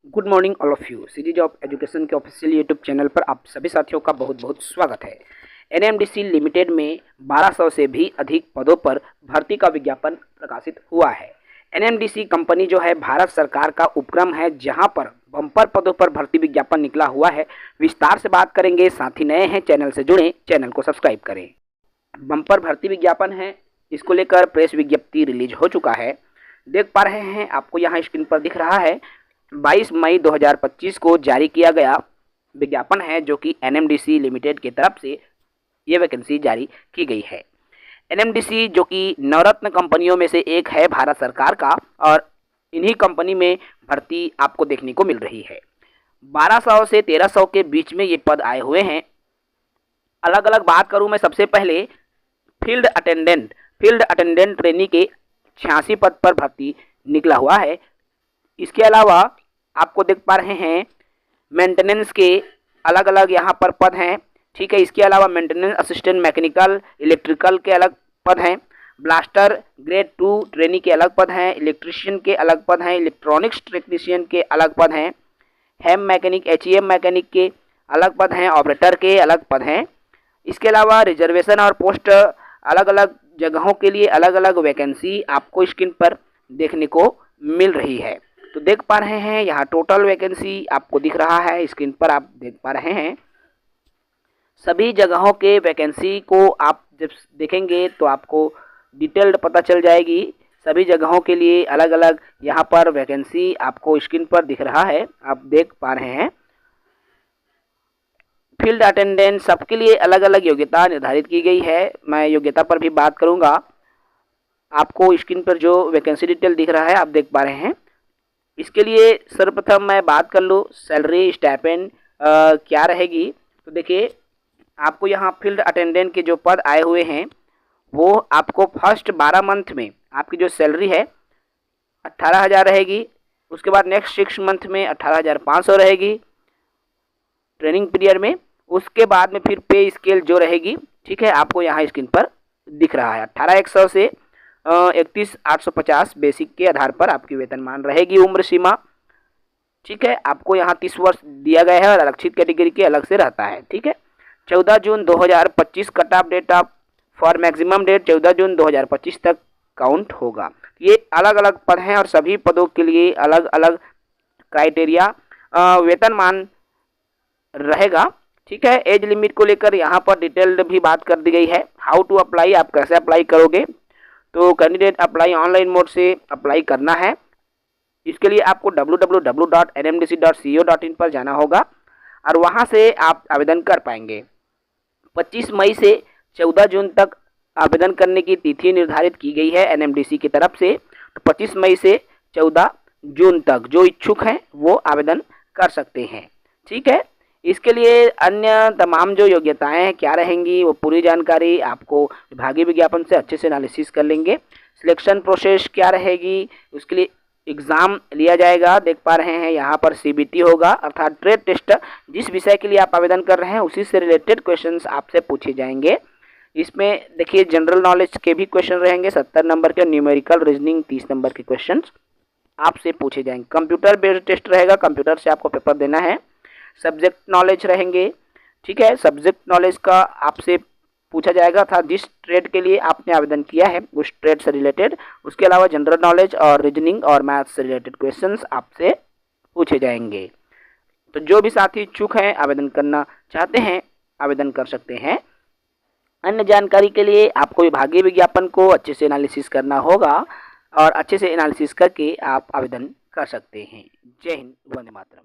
Good morning all of you. CG job education के official YouTube channel पर आप सभी साथियों का बहुत बहुत स्वागत है। एनएमडीसी लिमिटेड में 1200 से भी अधिक पदों पर भर्ती का विज्ञापन प्रकाशित हुआ है। एनएमडीसी कंपनी जो है भारत सरकार का उपक्रम है, जहां पर बम्पर पदों पर भर्ती विज्ञापन निकला हुआ है। विस्तार से बात करेंगे। साथी नए हैं चैनल से जुड़े, चैनल को सब्सक्राइब करें। बम्पर भर्ती विज्ञापन है, इसको लेकर प्रेस विज्ञप्ति रिलीज हो चुका है। देख पा रहे हैं, आपको यहाँ स्क्रीन पर दिख रहा है। 22 मई 2025 को जारी किया गया विज्ञापन है, जो कि एनएमडीसी लिमिटेड की तरफ से ये वैकेंसी जारी की गई है। एनएमडीसी जो कि नवरत्न कंपनियों में से एक है भारत सरकार का, और इन्हीं कंपनी में भर्ती आपको देखने को मिल रही है। 1200 से 1300 के बीच में ये पद आए हुए हैं। अलग अलग बात करूं मैं, सबसे पहले फील्ड अटेंडेंट ट्रेनी के 86 पद पर भर्ती निकला हुआ है। इसके अलावा आपको देख पा रहे हैं मेंटेनेंस के अलग अलग यहाँ पर पद हैं, ठीक है। इसके अलावा मेंटेनेंस असिस्टेंट मैकेनिकल इलेक्ट्रिकल के अलग पद हैं, ब्लास्टर ग्रेड 2 ट्रेनी के अलग पद हैं, इलेक्ट्रीशियन के अलग पद हैं, इलेक्ट्रॉनिक्स टेक्नीशियन के अलग पद हैं, हेम मैकेनिक एचईएम मैकेनिक के अलग पद हैं, ऑपरेटर के अलग पद हैं। इसके अलावा रिजर्वेशन और पोस्ट अलग अलग जगहों के लिए अलग अलग वैकेंसी आपको स्क्रीन पर देखने को मिल रही है। तो देख पा रहे हैं यहाँ टोटल वैकेंसी आपको दिख रहा है स्क्रीन पर, आप देख पा रहे हैं। सभी जगहों के वैकेंसी को आप जब देखेंगे तो आपको डिटेल्ड पता चल जाएगी। सभी जगहों के लिए अलग अलग यहाँ पर वैकेंसी आपको स्क्रीन पर दिख रहा है, आप देख पा रहे हैं। फील्ड अटेंडेंट सबके लिए अलग अलग योग्यता निर्धारित की गई है। मैं योग्यता पर भी बात करूँगा। आपको स्क्रीन पर जो वैकेंसी डिटेल दिख रहा है आप देख पा रहे हैं। इसके लिए सर्वप्रथम मैं बात कर लूँ सैलरी स्टाइपेंड क्या रहेगी। तो देखिए, आपको यहाँ फील्ड अटेंडेंट के जो पद आए हुए हैं वो आपको फर्स्ट 12 मंथ में आपकी जो सैलरी है 18,000 रहेगी। उसके बाद नेक्स्ट 6 मंथ में 18,500 रहेगी ट्रेनिंग पीरियड में। उसके बाद में फिर पे स्केल जो रहेगी, ठीक है, आपको यहाँ स्क्रीन पर दिख रहा है 18,100 से 31,850 बेसिक के आधार पर आपकी वेतनमान रहेगी। उम्र सीमा, ठीक है, आपको यहाँ 30 वर्ष दिया गया है और आरक्षित कैटेगरी के अलग से रहता है, ठीक है। 14 जून 2025 cut off date of for maximum date 14 जून 2025 तक काउंट होगा। ये अलग अलग पद हैं और सभी पदों के लिए अलग अलग क्राइटेरिया वेतनमान रहेगा, ठीक है। एज लिमिट को लेकर यहाँ पर डिटेल्ड भी बात कर दी गई है। हाउ टू अप्लाई, आप कैसे अप्लाई करोगे। तो कैंडिडेट अप्लाई ऑनलाइन मोड से अप्लाई करना है। इसके लिए आपको www.nmdc.co.in पर जाना होगा और वहां से आप आवेदन कर पाएंगे। 25 मई से 14 जून तक आवेदन करने की तिथि निर्धारित की गई है एनएमडीसी की तरफ से। तो 25 मई से 14 जून तक जो इच्छुक हैं वो आवेदन कर सकते हैं, ठीक है। इसके लिए अन्य तमाम जो योग्यताएं हैं क्या रहेंगी, वो पूरी जानकारी आपको विभागीय विज्ञापन से अच्छे से एनालिसिस कर लेंगे। सिलेक्शन प्रोसेस क्या रहेगी, उसके लिए एग्ज़ाम लिया जाएगा। देख पा रहे हैं यहाँ पर सीबीटी होगा, अर्थात ट्रेड टेस्ट। जिस विषय के लिए आप आवेदन कर रहे हैं उसी से रिलेटेड क्वेश्चंस आपसे पूछे जाएंगे। इसमें देखिए जनरल नॉलेज के भी क्वेश्चन रहेंगे 70 नंबर के, न्यूमेरिकल रीजनिंग 30 नंबर के क्वेश्चन आपसे पूछे जाएंगे। कंप्यूटर बेस्ड टेस्ट रहेगा, कंप्यूटर से आपको पेपर देना है। सब्जेक्ट नॉलेज रहेंगे, ठीक है। सब्जेक्ट नॉलेज का आपसे पूछा जाएगा था जिस ट्रेड के लिए आपने आवेदन किया है उस ट्रेड से रिलेटेड। उसके अलावा जनरल नॉलेज और रीजनिंग और मैथ्स से रिलेटेड क्वेश्चंस आपसे पूछे जाएंगे। तो जो भी साथी इच्छुक हैं आवेदन करना चाहते हैं आवेदन कर सकते हैं। अन्य जानकारी के लिए आपको विभागीय विज्ञापन को अच्छे से एनालिसिस करना होगा और अच्छे से एनालिसिस करके आप आवेदन कर सकते हैं। जय हिंद, वंदे मातरम।